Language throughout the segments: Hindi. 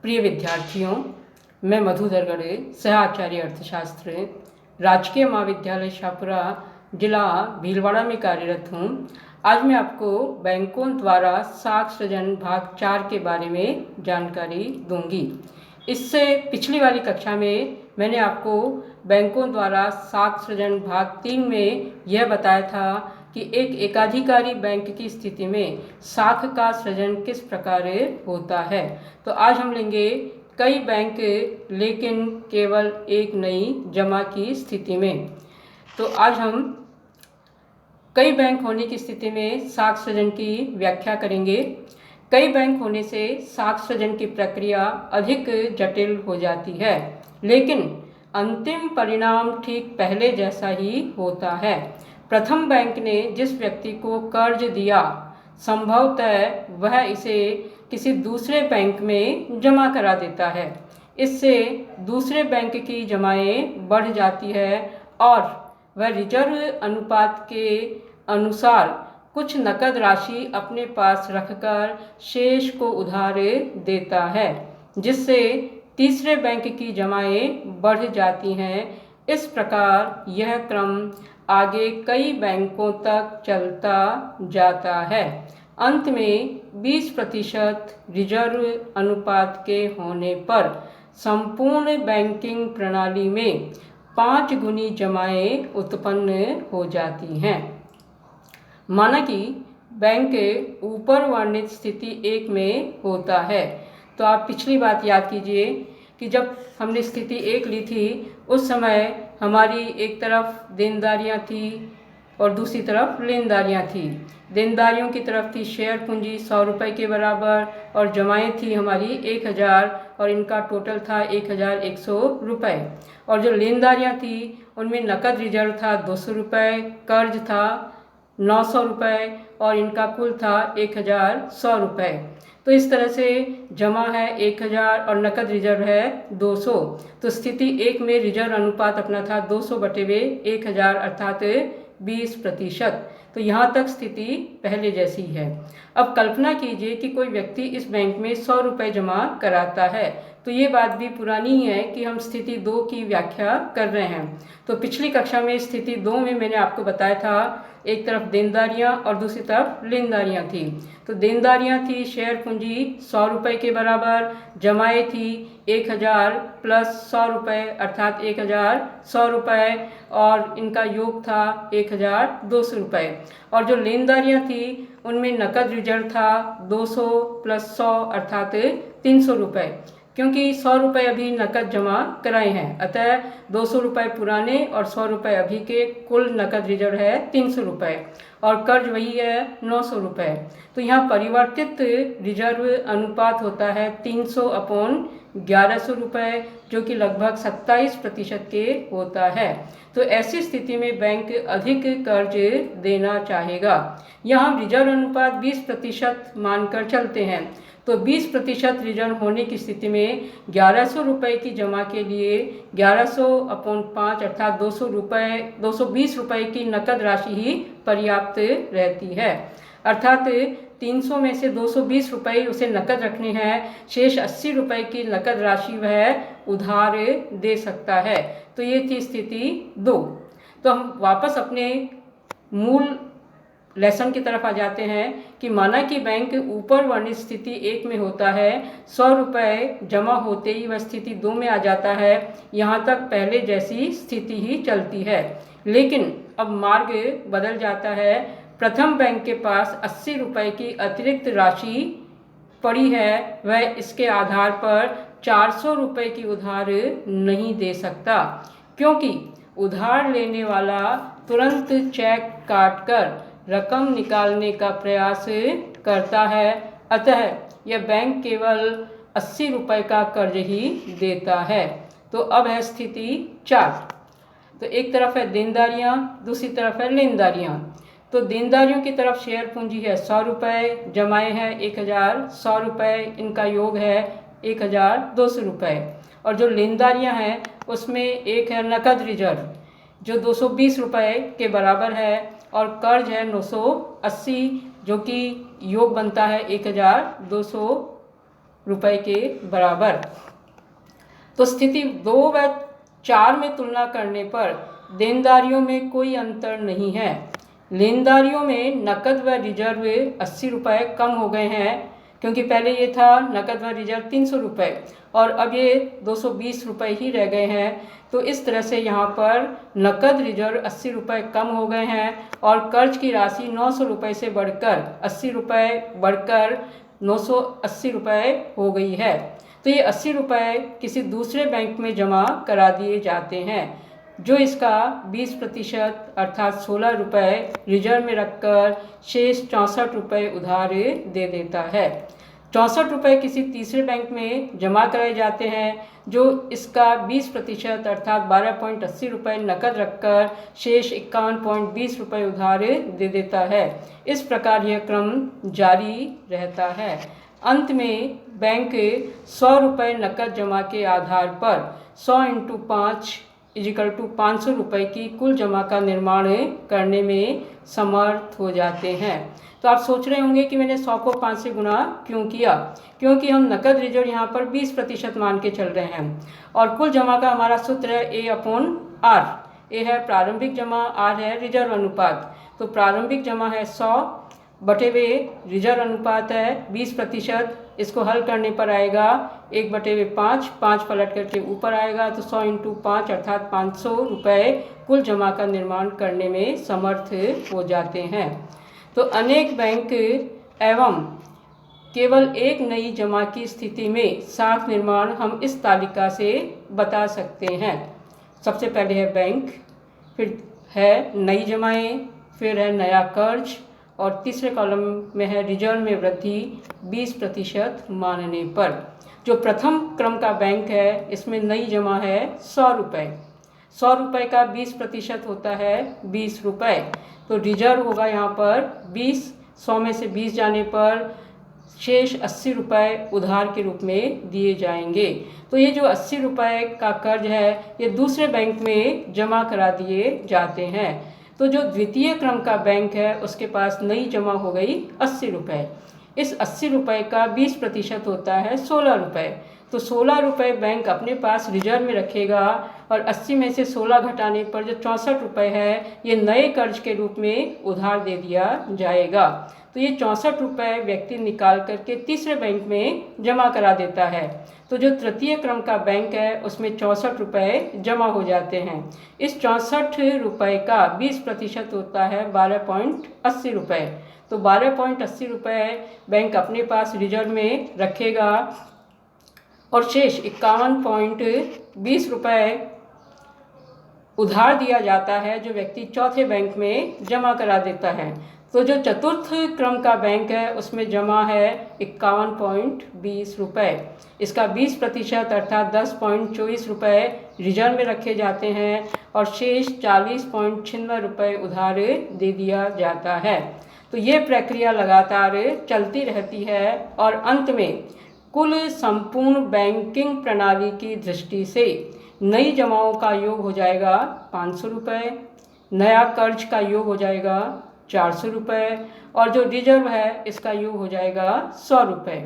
प्रिय विद्यार्थियों, मैं मधु दरगड़े, सह आचार्य अर्थशास्त्र, राजकीय महाविद्यालय शाहपुरा, जिला भीलवाड़ा में कार्यरत हूँ। आज मैं आपको बैंकों द्वारा साख सृजन भाग 4 के बारे में जानकारी दूंगी। इससे पिछली वाली कक्षा में मैंने आपको बैंकों द्वारा साख सृजन भाग 3 में यह बताया था कि एक एकाधिकारी बैंक की स्थिति में साख का सृजन किस प्रकार होता है। तो आज हम लेंगे कई बैंक लेकिन केवल एक नई जमा की स्थिति में। तो आज हम कई बैंक होने की स्थिति में साख सृजन की व्याख्या करेंगे। कई बैंक होने से साख सृजन की प्रक्रिया अधिक जटिल हो जाती है, लेकिन अंतिम परिणाम ठीक पहले जैसा ही होता है। प्रथम बैंक ने जिस व्यक्ति को कर्ज दिया, संभवतः वह इसे किसी दूसरे बैंक में जमा करा देता है। इससे दूसरे बैंक की जमाएं बढ़ जाती है और वह रिजर्व अनुपात के अनुसार कुछ नकद राशि अपने पास रखकर शेष को उधार देता है, जिससे तीसरे बैंक की जमाएं बढ़ जाती हैं। इस प्रकार यह क्रम आगे कई बैंकों तक चलता जाता है। अंत में 20% रिजर्व अनुपात के होने पर संपूर्ण बैंकिंग प्रणाली में 5 गुनी जमाएं उत्पन्न हो जाती हैं। माना कि बैंक ऊपर वर्णित स्थिति 1 में होता है, तो आप पिछली बात याद कीजिए कि जब हमने स्थिति 1 ली थी उस समय हमारी एक तरफ देनदारियां थी और दूसरी तरफ लेनदारियां थी। देनदारियों की तरफ थी शेयर पूंजी 100 रुपये के बराबर और जमाएं थी हमारी 1000 और इनका टोटल था 1100 रुपये। और जो लेनदारियां थी उनमें नकद रिजर्व था 200 रुपये, कर्ज था 900 रुपये और इनका कुल था 1100 रुपये। तो इस तरह से जमा है 1000 और नकद रिजर्व है 200। तो स्थिति 1 में रिजर्व अनुपात अपना था 200/1000 अर्थात 20%। तो यहाँ तक स्थिति पहले जैसी है। अब कल्पना कीजिए कि कोई व्यक्ति इस बैंक में 100 रुपये जमा कराता है, तो ये बात भी पुरानी ही है कि हम स्थिति 2 की व्याख्या कर रहे हैं। तो पिछली कक्षा में स्थिति 2 में मैंने आपको बताया था एक तरफ देनदारियां और दूसरी तरफ लेनदारियां थी। तो देनदारियां थी शेयर पूंजी 100 रुपये के बराबर, जमाएं थी 1000 प्लस 100 रुपये अर्थात 1100 रुपये और इनका योग था 1200 रुपये। और जो लेनदारियां थी उनमें नकद रिजर्व था 200 प्लस 100 अर्थात 300 रुपये, क्योंकि 100 रुपये अभी नकद जमा कराए हैं, अतः 200 रुपये पुराने और 100 रुपये अभी के, कुल नकद रिजर्व है 300 रुपये और कर्ज वही है 900 रुपये। तो यहाँ परिवर्तित रिजर्व अनुपात होता है 300/1100 रुपये, जो कि लगभग 27% के होता है। तो ऐसी स्थिति में बैंक अधिक कर्ज देना चाहेगा। यहाँ हम रिजर्व अनुपात 20% मानकर चलते हैं। तो 20% रिजर्व होने की स्थिति में 1100 रुपये की जमा के लिए 1100/5 अर्थात 220 रुपये की नकद राशि ही पर्याप्त रहती है। अर्थात 300 में से 220 रुपये उसे नकद रखने हैं, शेष 80 रुपये की नकद राशि वह उधार दे सकता है। तो ये थी स्थिति 2। तो हम वापस अपने मूल लेसन की तरफ आ जाते हैं कि माना कि बैंक ऊपर वर्णित स्थिति 1 में होता है, 100 रुपये जमा होते ही वह स्थिति 2 में आ जाता है। यहाँ तक पहले जैसी स्थिति ही चलती है, लेकिन अब मार्ग बदल जाता है। प्रथम बैंक के पास 80 रुपये की अतिरिक्त राशि पड़ी है, वह इसके आधार पर 400 रुपये की उधार नहीं दे सकता, क्योंकि उधार लेने वाला तुरंत चेक काटकर रकम निकालने का प्रयास करता है। अतः यह बैंक केवल 80 रुपये का कर्ज ही देता है। तो अब है स्थिति 4। तो एक तरफ है देनदारियां, दूसरी तरफ है लेनदारियां। तो देनदारियों की तरफ शेयर पूंजी है 100 रुपये, जमाएं हैं 1100 रुपये, इनका योग है 1200 रुपये। और जो लेनदारियां हैं उसमें एक है नकद रिजर्व जो 220 रुपये के बराबर है और कर्ज है 980, जो कि योग बनता है 1200 रुपए के बराबर। तो स्थिति 2 व 4 में तुलना करने पर देनदारियों में कोई अंतर नहीं है। लेनदारियों में नकद व रिजर्व 80 रुपये कम हो गए हैं, क्योंकि पहले ये था नकद व रिजर्व 300 रुपये और अब ये 220 रुपये ही रह गए हैं। तो इस तरह से यहाँ पर नकद रिजर्व 80 रुपये कम हो गए हैं और कर्ज की राशि 900 रुपये से बढ़कर 80 रुपये बढ़कर 980 रुपये हो गई है। तो ये 80 रुपये किसी दूसरे बैंक में जमा करा दिए जाते हैं, जो इसका 20% अर्थात 16 रुपये रिजर्व में रखकर शेष 64 रुपये उधार दे देता है। 64 रुपये किसी तीसरे बैंक में जमा कराए जाते हैं, जो इसका 20% अर्थात 12.80 रुपये नकद रखकर शेष 51.20 रुपये उधार दे देता है। इस प्रकार यह क्रम जारी रहता है। अंत में बैंक 100 रुपये नकद जमा के आधार पर 100 × 5 = 500 रुपये की कुल जमा का निर्माण करने में समर्थ हो जाते हैं। तो आप सोच रहे होंगे कि मैंने 100 को 5 से गुणा क्यों किया, क्योंकि हम नकद रिजर्व यहाँ पर 20% मान के चल रहे हैं और कुल जमा का हमारा सूत्र है A/R। ए है प्रारंभिक जमा, R है रिजर्व अनुपात। तो प्रारंभिक जमा है 100 बटे वे रिजर्व अनुपात है 20%। इसको हल करने पर आएगा 1/5, 5 पलट करके ऊपर आएगा तो 100 × 5 अर्थात 500 रुपये कुल जमा का निर्माण करने में समर्थ हो जाते हैं। तो अनेक बैंक एवं केवल एक नई जमा की स्थिति में साख निर्माण हम इस तालिका से बता सकते हैं। सबसे पहले है बैंक, फिर है नई जमाएं, फिर है नया कर्ज और तीसरे कॉलम में है रिजर्व में वृद्धि 20% मानने पर। जो प्रथम क्रम का बैंक है इसमें नई जमा है 100 रुपये। 100 रुपये का 20% होता है 20 रुपये। तो रिजर्व होगा यहाँ पर 20, 100 में से 20 जाने पर शेष 80 रुपये उधार के रूप में दिए जाएंगे। तो ये जो 80 रुपये का कर्ज है ये दूसरे बैंक में जमा करा दिए जाते हैं। तो जो द्वितीय क्रम का बैंक है उसके पास नई जमा हो गई 80 रुपये। इस 80 रुपये का 20% होता है 16 रुपये। तो 16 रुपये बैंक अपने पास रिजर्व में रखेगा और 80 में से 16 घटाने पर जो 64 रुपये है ये नए कर्ज के रूप में उधार दे दिया जाएगा। तो ये 64 रुपये व्यक्ति निकाल करके तीसरे बैंक में जमा करा देता है। तो जो तृतीय क्रम का बैंक है उसमें 64 रुपये जमा हो जाते हैं। इस 64 रुपये का 20% होता है 12.80 रुपये। तो 12.80 रुपये बैंक अपने पास रिजर्व में रखेगा और शेष 51.20 रुपये उधार दिया जाता है जो व्यक्ति चौथे बैंक में जमा करा देता है। तो जो चतुर्थ क्रम का बैंक है उसमें जमा है 51.20 रुपये। इसका 20% अर्थात 10.24 रुपये रिजर्व में रखे जाते हैं और शेष 40.96 रुपये उधार दे दिया जाता है। तो ये प्रक्रिया लगातार चलती रहती है और अंत में कुल संपूर्ण बैंकिंग प्रणाली की दृष्टि से नई जमाओं का योग हो जाएगा 500 रुपये, नया कर्ज का योग हो जाएगा 400 रुपये और जो रिजर्व है इसका योग हो जाएगा 100 रुपये।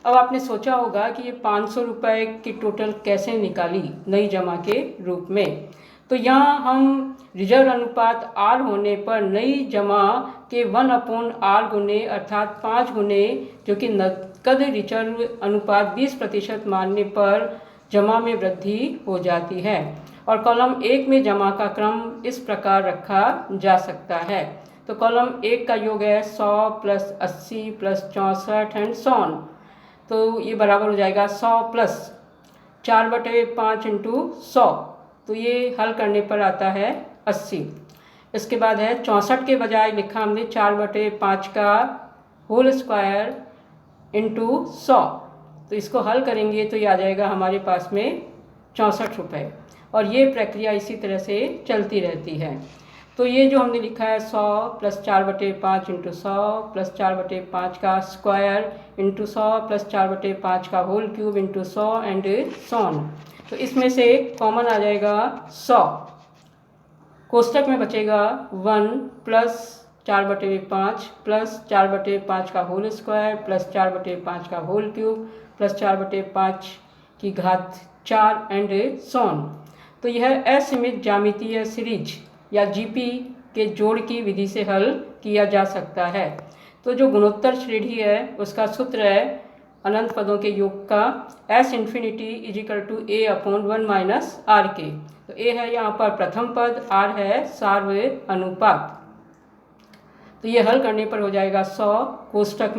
अब आपने सोचा होगा कि ये 500 रुपये की टोटल कैसे निकाली नई जमा के रूप में। तो यहाँ हम रिजर्व अनुपात R होने पर नई जमा के 1/R गुने अर्थात 5 गुने जो कि नकद रिजर्व अनुपात 20% मानने पर जमा में वृद्धि हो जाती है। और कॉलम 1 में जमा का क्रम इस प्रकार रखा जा सकता है। तो कॉलम 1 का योग है 100 + 80 + 64 एंड सो ऑन। तो ये बराबर हो जाएगा 100 + 4/5 × 100। तो ये हल करने पर आता है 80। इसके बाद है 64 के बजाय लिखा हमने 4/5 का होल स्क्वायर × 100। तो इसको हल करेंगे तो ये आ जाएगा हमारे पास में 64 रुपये और ये प्रक्रिया इसी तरह से चलती रहती है। तो ये जो हमने लिखा है 100 + 4/5 × 100 + 4/5 का स्क्वायर × 100 + 4/5 का whole cube × 100 and so on. तो इसमें से कॉमन आ जाएगा 100, कोष्टक में बचेगा 1 + 4/5 प्लस 4/5 का होल स्क्वायर प्लस 4/5 का होल क्यूब प्लस 4/5 की घात 4 एंड सोन। तो यह असीमित ज्यामितीय सीरीज या जीपी के जोड़ की विधि से हल किया जा सकता है। तो जो गुणोत्तर श्रेणी है उसका सूत्र है अनंत पदों के योग का S infinity is equal to A/1 - R के। तो A है यहाँ पर प्रथम पद, R है सार्वय अनुपात। तो ये हल करने पर हो जाएगा 100 कोष्टक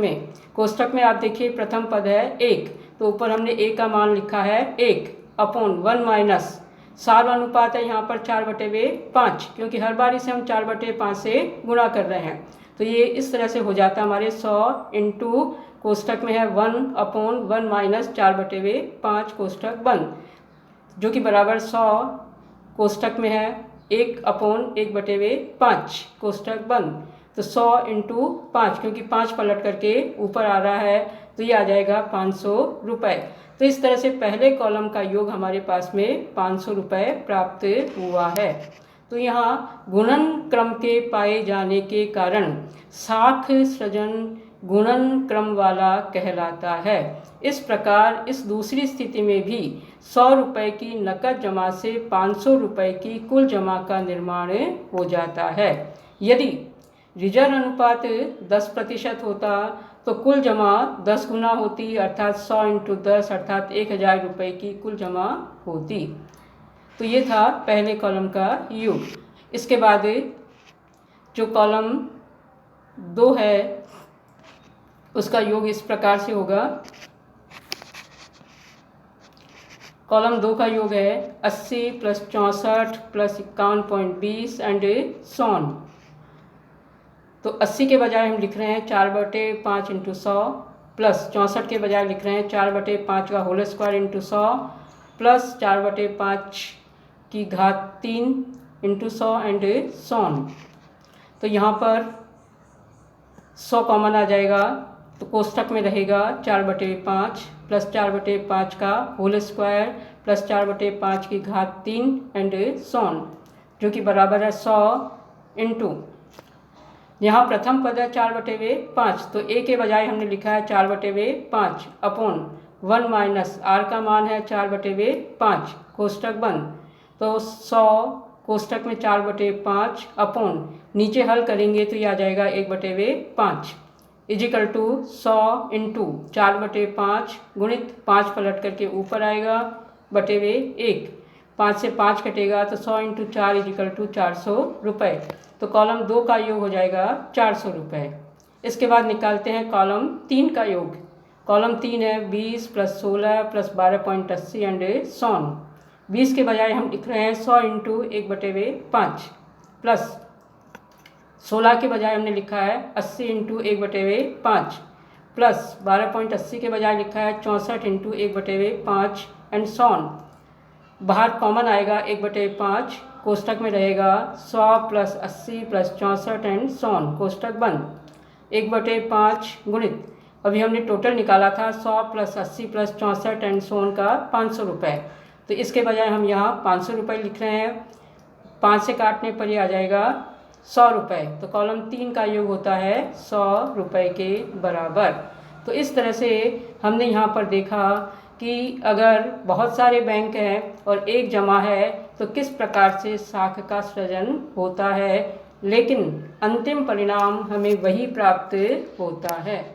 में आप देखिए प्रथम पद है 1, तो ऊपर हमने A का मान लिखा है 1/1 सार्व अनुपात है यहाँ पर 4/5, क्योंकि हर बार इसे हम 4/5 से गुणा कर रहे हैं। तो ये इस तरह से हो जाता है हमारे 100 इंटू कोष्टक में है 1/1 - 4/5 कोष्टक बंद, जो कि बराबर 100 कोष्टक में है 1/1/5 कोष्टक बंद। तो 100 इंटू 5, क्योंकि 5 पलट करके ऊपर आ रहा है, तो ये आ जाएगा 500 रुपये। तो इस तरह से पहले कॉलम का योग हमारे पास में 500 रुपये प्राप्त हुआ है। तो यहाँ गुणन क्रम के पाए जाने के कारण साख सृजन गुणन क्रम वाला कहलाता है। इस प्रकार इस दूसरी स्थिति में भी 100 रुपये की नकद जमा से 500 रुपये की कुल जमा का निर्माण हो जाता है। यदि रिजर्व अनुपात 10% होता तो कुल जमा 10 गुना होती, अर्थात 100 इंटू 10 अर्थात 1000 रुपये की कुल जमा होती। तो ये था पहले कॉलम का योग। इसके बाद जो कॉलम 2 है उसका योग इस प्रकार से होगा। कॉलम 2 का योग है 80 + 64 + 51.20 एंड सोन। तो 80 के बजाय हम लिख रहे हैं 4/5 इंटू 100 प्लस 64 के बजाय लिख रहे हैं 4/5 का होल स्क्वायर इंटू 100 प्लस 4/5 की घात 3 इंटू 100 एंड सोन। तो यहाँ पर 100 कॉमन आ जाएगा, तो कोष्टक में रहेगा 4/5 प्लस 4/5 का होल स्क्वायर प्लस 4/5 की घात 3 एंड सोन, जो कि बराबर है 100 इंटू, यहाँ प्रथम पद है 4/5, तो A के बजाय हमने लिखा है 4/5 अपॉन 1 - R का मान है 4/5 कोष्टक बंद। तो 100 कोष्टक में 4/5 अपॉन नीचे हल करेंगे तो ये आ जाएगा 1/5 इजिकल टू 100 इंटू 4/5 गुणित 5 पलट करके ऊपर आएगा बटेवे 1, 5 से 5 कटेगा तो 100 इंटू 4 इजिकल टू 400 रुपये। तो कॉलम 2 का योग हो जाएगा 400 रुपये। इसके बाद निकालते हैं कॉलम 3 का योग। कॉलम 3 है 20 + 16 + 12.80 एंड सोन। 20 के बजाय हम लिख रहे हैं 100 इंटू 1/5 प्लस 16 के बजाय हमने लिखा है 80 इंटू 1/5 प्लस 12.80 के बजाय लिखा है 64 इंटू 1/5 एंड सोन। बाहर कॉमन आएगा 1/5, कोष्टक में रहेगा 100 + 80 + 64 एंड सोन कोष्टक बंद 1/5 गुणित, अभी हमने टोटल निकाला था 100 + 80 + 64 एंड सोन का 500 रुपये। तो इसके बजाय हम यहाँ 500 रुपये लिख रहे हैं, 5 से काटने पर ये आ जाएगा 100 रुपये। तो कॉलम 3 का योग होता है 100 रुपये के बराबर। तो इस तरह से हमने यहाँ पर देखा कि अगर बहुत सारे बैंक हैं और एक जमा है तो किस प्रकार से साख का सृजन होता है, लेकिन अंतिम परिणाम हमें वही प्राप्त होता है।